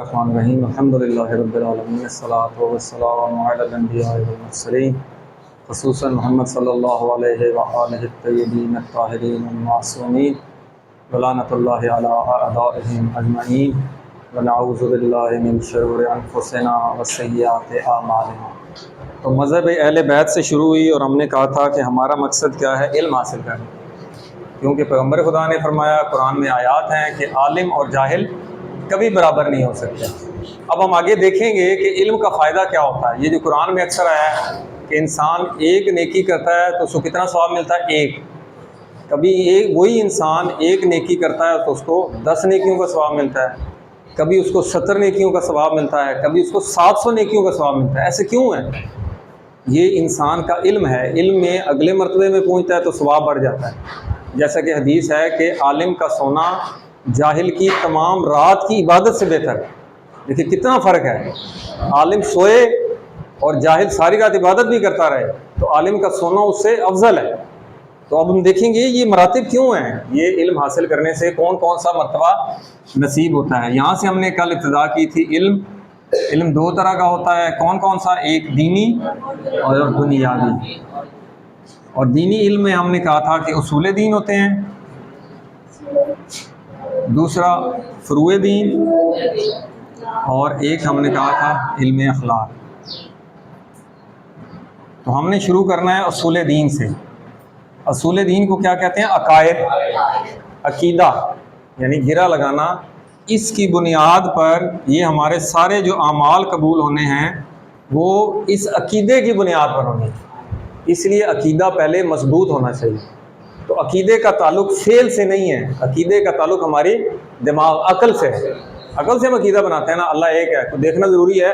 الرحمن الرحیم الحمدللہ رب العالمین الصلاۃ والسلام علی الانبیاء والمرسلین خصوصاً محمد صلی اللہ علیہ وآلہ الطیبین الطاہرین المعصومین ولعنۃ اللہ علی اعدائہم اجمعین ونعوذ باللہ من شرور انفسنا وسیئات اعمالنا۔ تو مذہب اہل بیت سے شروع ہوئی اور ہم نے کہا تھا کہ ہمارا مقصد کیا ہے؟ علم حاصل کرنا، کیونکہ پیغمبر خدا نے فرمایا، قرآن میں آیات ہیں کہ عالم اور جاہل کبھی برابر نہیں ہو سکتے۔ اب ہم آگے دیکھیں گے کہ علم کا فائدہ کیا ہوتا ہے۔ یہ جو قرآن میں اکثر آیا ہے کہ انسان ایک نیکی کرتا ہے تو اس کو کتنا ثواب ملتا ہے؟ ایک۔ کبھی وہی انسان ایک نیکی کرتا ہے تو اس کو 10 نیکیوں کا ثواب ملتا ہے، کبھی اس کو 70 نیکیوں کا ثواب ملتا ہے، کبھی اس کو 700 نیکیوں کا ثواب ملتا ہے۔ ایسے کیوں ہے؟ یہ انسان کا علم ہے۔ علم میں اگلے مرتبے میں پہنچتا ہے تو ثواب بڑھ جاتا ہے۔ جیسا کہ حدیث ہے کہ عالم کا سونا جاہل کی تمام رات کی عبادت سے بہتر ہے۔ دیکھیے کتنا فرق ہے، عالم سوئے اور جاہل ساری رات عبادت بھی کرتا رہے تو عالم کا سونا اس سے افضل ہے۔ تو اب ہم دیکھیں گے یہ مراتب کیوں ہیں، یہ علم حاصل کرنے سے کون کون سا مرتبہ نصیب ہوتا ہے۔ یہاں سے ہم نے کل ابتدا کی تھی۔ علم 2 طرح کا ہوتا ہے، کون کون سا؟ ایک دینی اور دنیاوی۔ اور دینی علم میں ہم نے کہا تھا کہ اصول دین ہوتے ہیں، دوسرا فروع دین، اور ایک ہم نے کہا تھا علم اخلاق۔ تو ہم نے شروع کرنا ہے اصول دین سے۔ اصول دین کو کیا کہتے ہیں؟ عقائد، عقیدہ، یعنی گرہ لگانا۔ اس کی بنیاد پر یہ ہمارے سارے جو اعمال قبول ہونے ہیں وہ اس عقیدے کی بنیاد پر ہونے ہیں۔ اس لیے عقیدہ پہلے مضبوط ہونا چاہیے۔ تو عقیدے کا تعلق فعل سے نہیں ہے، عقیدے کا تعلق ہماری دماغ، عقل سے ہے۔ عقل سے ہم عقیدہ بناتے ہیں نا، اللہ ایک ہے، کوئی دیکھنا ضروری ہے،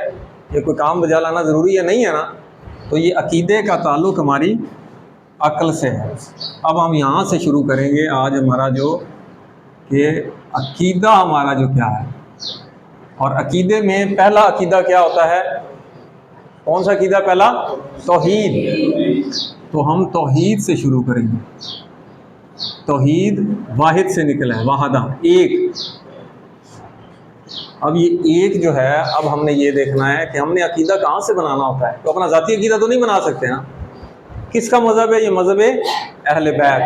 یہ کوئی کام بجا لانا ضروری ہے، نہیں ہے نا۔ تو یہ عقیدے کا تعلق ہماری عقل سے ہے۔ اب ہم یہاں سے شروع کریں گے آج ہمارا جو کہ عقیدہ ہمارا جو کیا ہے۔ اور عقیدے میں پہلا عقیدہ کیا ہوتا ہے؟ کون سا عقیدہ پہلا؟ توحید۔ تو ہم توحید سے شروع کریں گے۔ توحید واحد سے نکلا ہے، واحدہ، ایک۔ اب یہ ایک جو ہے، اب ہم نے یہ دیکھنا ہے کہ ہم نے عقیدہ کہاں سے بنانا ہوتا ہے۔ تو اپنا ذاتی عقیدہ تو نہیں بنا سکتے نا۔ کس کا مذہب ہے؟ یہ مذہب اہل بیت۔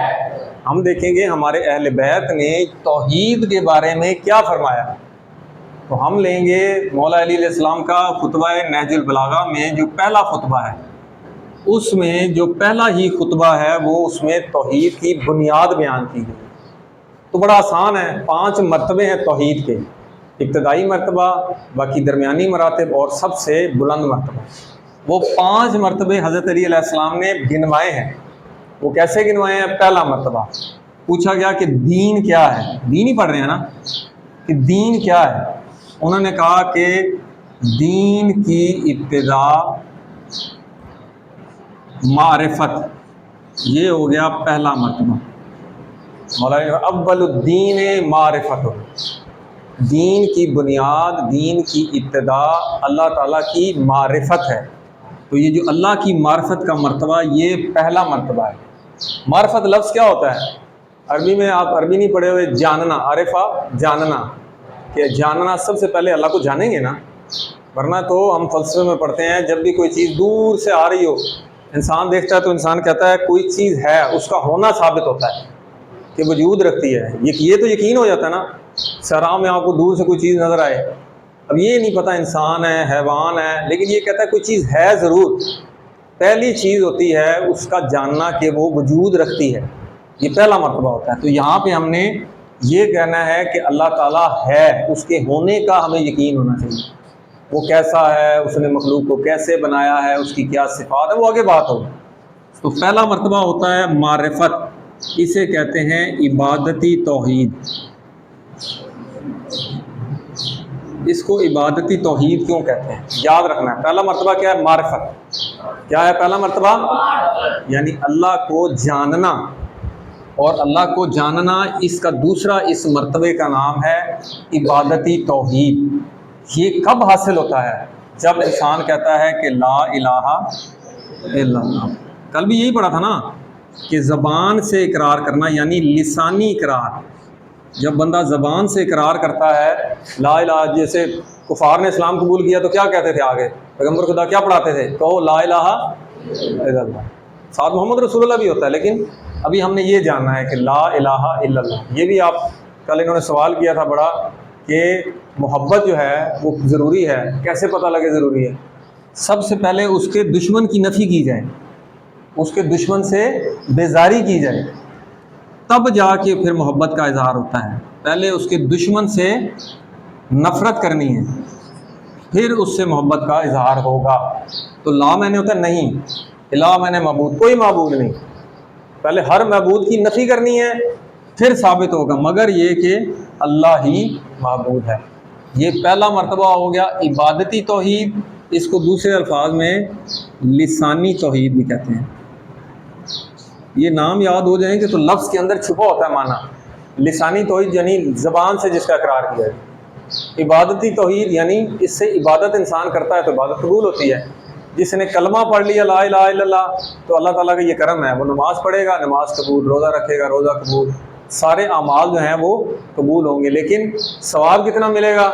ہم دیکھیں گے ہمارے اہل بیت نے توحید کے بارے میں کیا فرمایا۔ تو ہم لیں گے مولا علی علیہ السلام کا خطبہ نہج البلاغہ میں جو پہلا خطبہ ہے، اس میں جو پہلا ہی خطبہ ہے وہ اس میں توحید کی بنیاد بیان کی گئی۔ تو بڑا آسان ہے، 5 مرتبے ہیں توحید کے، ابتدائی مرتبہ، باقی درمیانی مراتب اور سب سے بلند مرتبہ۔ وہ 5 مرتبے حضرت علی علیہ السلام نے گنوائے ہیں۔ وہ کیسے گنوائے ہیں؟ پہلا مرتبہ پوچھا گیا کہ دین کیا ہے، دین ہی پڑھ رہے ہیں نا، کہ دین کیا ہے۔ انہوں نے کہا کہ دین کی ابتدا معرفت، یہ ہو گیا پہلا مرتبہ۔ مولانا اول الدین معرفت، دین کی بنیاد، دین کی ابتدا اللہ تعالیٰ کی معرفت ہے۔ تو یہ جو اللہ کی معرفت کا مرتبہ، یہ پہلا مرتبہ ہے۔ معرفت لفظ کیا ہوتا ہے؟ عربی میں آپ عربی نہیں پڑھے ہوئے، جاننا، عارفہ، جاننا، کہ جاننا، سب سے پہلے اللہ کو جانیں گے نا، ورنہ تو ہم فلسفے میں پڑھتے ہیں جب بھی کوئی چیز دور سے آ رہی ہو، انسان دیکھتا ہے تو انسان کہتا ہے کوئی چیز ہے، اس کا ہونا ثابت ہوتا ہے کہ وجود رکھتی ہے۔ یہ تو یقین ہو جاتا ہے نا، صحرا میں آپ کو دور سے کوئی چیز نظر آئے، اب یہ نہیں پتہ انسان ہے، حیوان ہے، لیکن یہ کہتا ہے کوئی چیز ہے ضرور۔ پہلی چیز ہوتی ہے اس کا جاننا کہ وہ وجود رکھتی ہے، یہ پہلا مرتبہ ہوتا ہے۔ تو یہاں پہ ہم نے یہ کہنا ہے کہ اللہ تعالیٰ ہے، اس کے ہونے کا ہمیں یقین ہونا چاہیے۔ وہ کیسا ہے، اس نے مخلوق کو کیسے بنایا ہے، اس کی کیا صفات ہے، وہ آگے بات ہوگی۔ تو پہلا مرتبہ ہوتا ہے معرفت، اسے کہتے ہیں عبادتی توحید۔ اس کو عبادتی توحید کیوں کہتے ہیں؟ یاد رکھنا ہے، پہلا مرتبہ کیا ہے؟ معرفت۔ کیا ہے پہلا مرتبہ؟ یعنی اللہ کو جاننا، اور اللہ کو جاننا اس کا دوسرا اس مرتبے کا نام ہے عبادتی توحید۔ یہ کب حاصل ہوتا ہے؟ جب انسان کہتا ہے کہ لا الہ الا اللہ۔ کل بھی یہی پڑھا تھا نا کہ زبان سے اقرار کرنا، یعنی لسانی اقرار۔ جب بندہ زبان سے اقرار کرتا ہے لا الہ، جیسے کفار نے اسلام قبول کیا تو کیا کہتے تھے آگے؟ پیغمبر خدا کیا پڑھاتے تھے؟ کہو لا الہ الا اللہ، ساتھ محمد رسول اللہ بھی ہوتا ہے، لیکن ابھی ہم نے یہ جاننا ہے کہ لا الہ الا اللہ۔ یہ بھی آپ کل انہوں نے سوال کیا تھا بڑا کہ محبت جو ہے وہ ضروری ہے، کیسے پتہ لگے ضروری ہے؟ سب سے پہلے اس کے دشمن کی نفی کی جائے، اس کے دشمن سے بیزاری کی جائے، تب جا کے پھر محبت کا اظہار ہوتا ہے۔ پہلے اس کے دشمن سے نفرت کرنی ہے، پھر اس سے محبت کا اظہار ہوگا۔ تو لا میں نے ہوتا ہے نہیں، الہ میں نے معبود، کوئی معبود نہیں، پہلے ہر معبود کی نفی کرنی ہے، پھر ثابت ہوگا مگر یہ کہ اللہ ہی معبود ہے۔ یہ پہلا مرتبہ ہو گیا عبادتی توحید، اس کو دوسرے الفاظ میں لسانی توحید بھی کہتے ہیں۔ یہ نام یاد ہو جائیں کہ تو لفظ کے اندر چھپا ہوتا ہے معنی۔ لسانی توحید یعنی زبان سے جس کا اقرار کیا ہے، عبادتی توحید یعنی اس سے عبادت انسان کرتا ہے تو عبادت قبول ہوتی ہے۔ جس نے کلمہ پڑھ لیا لا الہ الا اللہ تو اللہ تعالیٰ کا یہ کرم ہے، وہ نماز پڑھے گا نماز قبول، روزہ رکھے گا روزہ قبول، سارے اعمال جو ہیں وہ قبول ہوں گے۔ لیکن ثواب کتنا ملے گا؟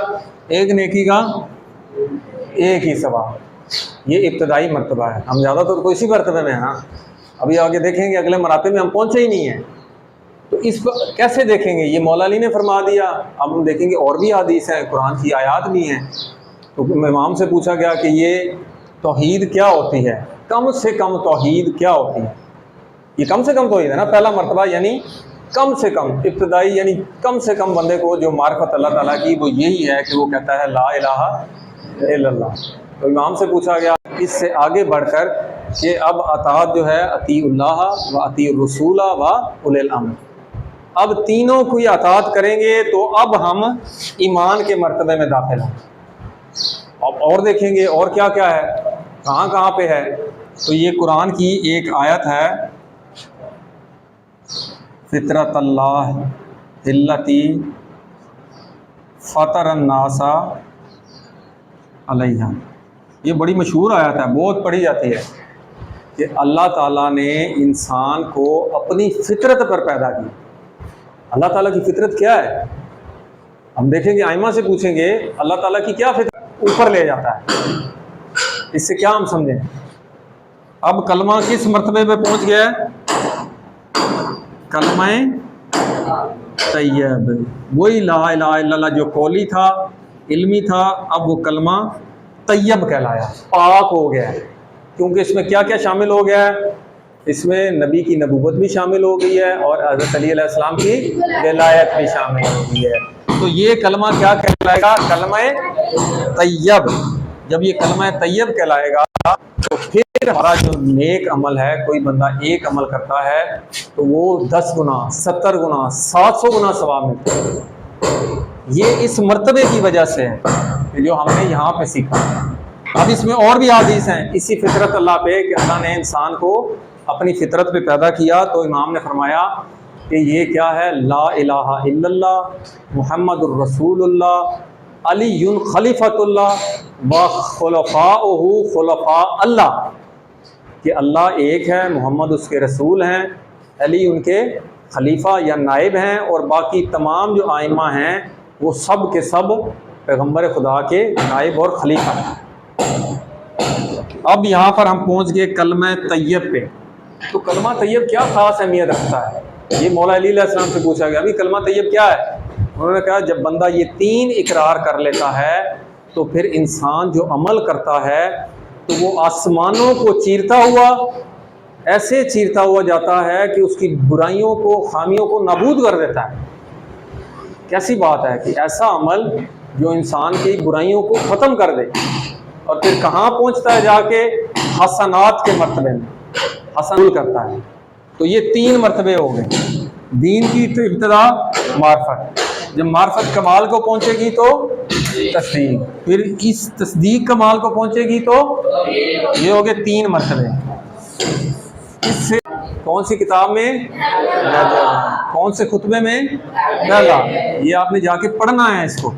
ایک نیکی کا ایک ہی ثواب۔ یہ ابتدائی مرتبہ ہے، ہم زیادہ تر تو اسی مرتبے میں ہیں نا، ابھی آگے دیکھیں گے اگلے مراتب میں ہم پہنچے ہی نہیں ہیں، تو اس کو کیسے دیکھیں گے؟ یہ مولا علی نے فرما دیا، اب ہم دیکھیں گے اور بھی حدیث ہیں، قرآن کی آیات بھی ہیں۔ تو امام سے پوچھا گیا کہ یہ توحید کیا ہوتی ہے، کم سے کم توحید کیا ہوتی ہے؟ یہ کم سے کم توحید ہے نا، پہلا مرتبہ یعنی کم سے کم، ابتدائی یعنی کم سے کم بندے کو جو معرفت اللہ تعالیٰ کی وہ یہی ہے کہ وہ کہتا ہے لا الہ الا اللہ۔ تو امام سے پوچھا گیا اس سے آگے بڑھ کر کہ اب اطاعت جو ہے اطیع اللہ و اطیع الرسول و اولی الامر، اب تینوں کی اطاعت کریں گے تو اب ہم ایمان کے مرتبے میں داخل ہیں۔ اب اور دیکھیں گے اور کیا کیا ہے، کہاں کہاں پہ ہے۔ تو یہ قرآن کی ایک آیت ہے، فطرت اللہ التی فطر الناس علیہا، یہ بڑی مشہور آیت ہے، بہت پڑھی جاتی ہے کہ اللہ تعالیٰ نے انسان کو اپنی فطرت پر پیدا کیا۔ اللہ تعالیٰ کی فطرت کیا ہے؟ ہم دیکھیں گے، آئمہ سے پوچھیں گے اللہ تعالیٰ کی کیا فطرت اوپر لے جاتا ہے، اس سے کیا ہم سمجھیں؟ اب کلمہ کس مرتبے پہ پہنچ گیا ہے؟ کلمہ طیب، وہی لا الہ الا اللہ جو قولی تھا علمی تھا، اب وہ کلمہ طیب کہلایا، پاک ہو گیا ہے، کیونکہ اس میں کیا کیا شامل ہو گیا ہے؟ اس میں نبی کی نبوت بھی شامل ہو گئی ہے اور حضرت علی علیہ السلام کی ولایت بھی شامل ہو گئی ہے۔ تو یہ کلمہ کیا کہلائے گا؟ کلمہ طیب۔ جب یہ کلمہ طیب کہلائے گا تو پھر ہمارا جو نیک عمل ہے، کوئی بندہ ایک عمل کرتا ہے تو وہ 10 گنا 70 گنا 700 گنا ثواب ملتا ہے۔ یہ اس مرتبے کی وجہ سے ہے جو ہم نے یہاں پہ سیکھا۔ اب اس میں اور بھی حدیث ہیں اسی فطرت اللہ پہ کہ اللہ نے انسان کو اپنی فطرت پہ پیدا کیا، تو امام نے فرمایا کہ یہ کیا ہے؟ لا الہ الا اللہ محمد الرسول اللہ علی خلیفۃ اللہ و خلفاؤہ خلفاء اللہ، کہ اللہ ایک ہے، محمد اس کے رسول ہیں، علی ان کے خلیفہ یا نائب ہیں، اور باقی تمام جو آئمہ ہیں وہ سب کے سب پیغمبر خدا کے نائب اور خلیفہ ہیں۔ اب یہاں پر ہم پہنچ گئے کلمہ طیب پہ۔ تو کلمہ طیب کیا خاص اہمیت رکھتا ہے؟ یہ مولا علی علیہ السلام سے پوچھا گیا ابھی کلمہ طیب کیا ہے؟ انہوں نے کہا جب بندہ یہ 3 اقرار کر لیتا ہے تو پھر انسان جو عمل کرتا ہے تو وہ آسمانوں کو چیرتا ہوا، ایسے چیرتا ہوا جاتا ہے کہ اس کی برائیوں کو خامیوں کو نابود کر دیتا ہے۔ کیسی بات ہے کہ ایسا عمل جو انسان کی برائیوں کو ختم کر دے، اور پھر کہاں پہنچتا ہے؟ جا کے حسنات کے مرتبے میں حسن کرتا ہے۔ تو یہ 3 مرتبے ہو گئے۔ دین کی ابتدا معرفت، جب معرفت کمال کو پہنچے گی تو تصدیق، پھر اس تصدیق کمال کو پہنچے گی تو یہ ہو گئے 3 مرتبے۔ اس سے کون سی کتاب میں؟ کون سے خطبے میں؟ پہلا۔ یہ آپ نے جا کے پڑھنا ہے اس کو۔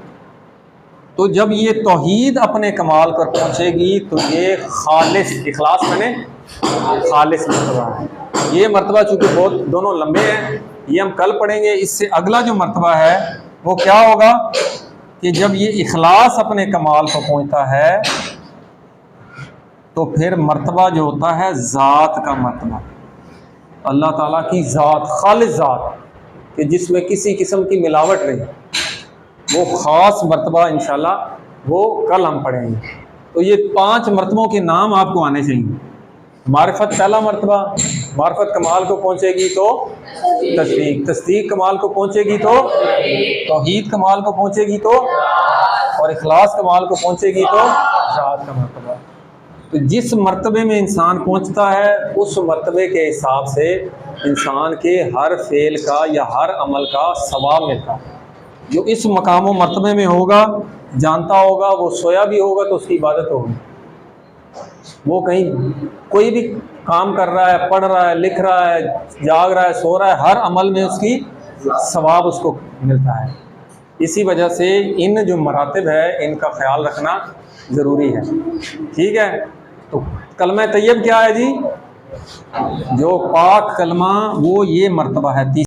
تو جب یہ توحید اپنے کمال پر پہنچے گی تو یہ خالص، اخلاص میں نے خالص مرتبہ ہے۔ یہ مرتبہ چونکہ بہت دونوں لمبے ہیں، یہ ہم کل پڑھیں گے۔ اس سے اگلا جو مرتبہ ہے وہ کیا ہوگا؟ کہ جب یہ اخلاص اپنے کمال کو پہنچتا ہے تو پھر مرتبہ جو ہوتا ہے ذات کا مرتبہ، اللہ تعالیٰ کی ذات، خالص ذات، کہ جس میں کسی قسم کی ملاوٹ نہیں، وہ خاص مرتبہ انشاءاللہ وہ کل ہم پڑھیں گے۔ تو یہ 5 مرتبوں کے نام آپ کو آنے چاہیے۔ معرفت پہلا مرتبہ، معرفت کمال کو پہنچے گی تو تصدیق، تصدیق کمال کو پہنچے گی تو توحید کمال کو پہنچے گی تو، اور اخلاص کمال کو پہنچے گی تو ذات کا مرتبہ۔ تو جس مرتبے میں انسان پہنچتا ہے اس مرتبے کے حساب سے انسان کے ہر فعل کا یا ہر عمل کا ثواب ملتا ہے۔ جو اس مقام و مرتبے میں ہوگا، جانتا ہوگا، وہ سویا بھی ہوگا تو اس کی عبادت ہوگی، وہ کہیں کوئی بھی کام کر رہا ہے، پڑھ رہا ہے، لکھ رہا ہے، جاگ رہا ہے، سو رہا ہے، ہر عمل میں اس کی ثواب اس کو ملتا ہے۔ اسی وجہ سے ان جو مراتب ہے ان کا خیال رکھنا ضروری ہے، ٹھیک ہے۔ تو کلمہ طیب کیا ہے جی؟ جو پاک کلمہ، وہ یہ مرتبہ ہے۔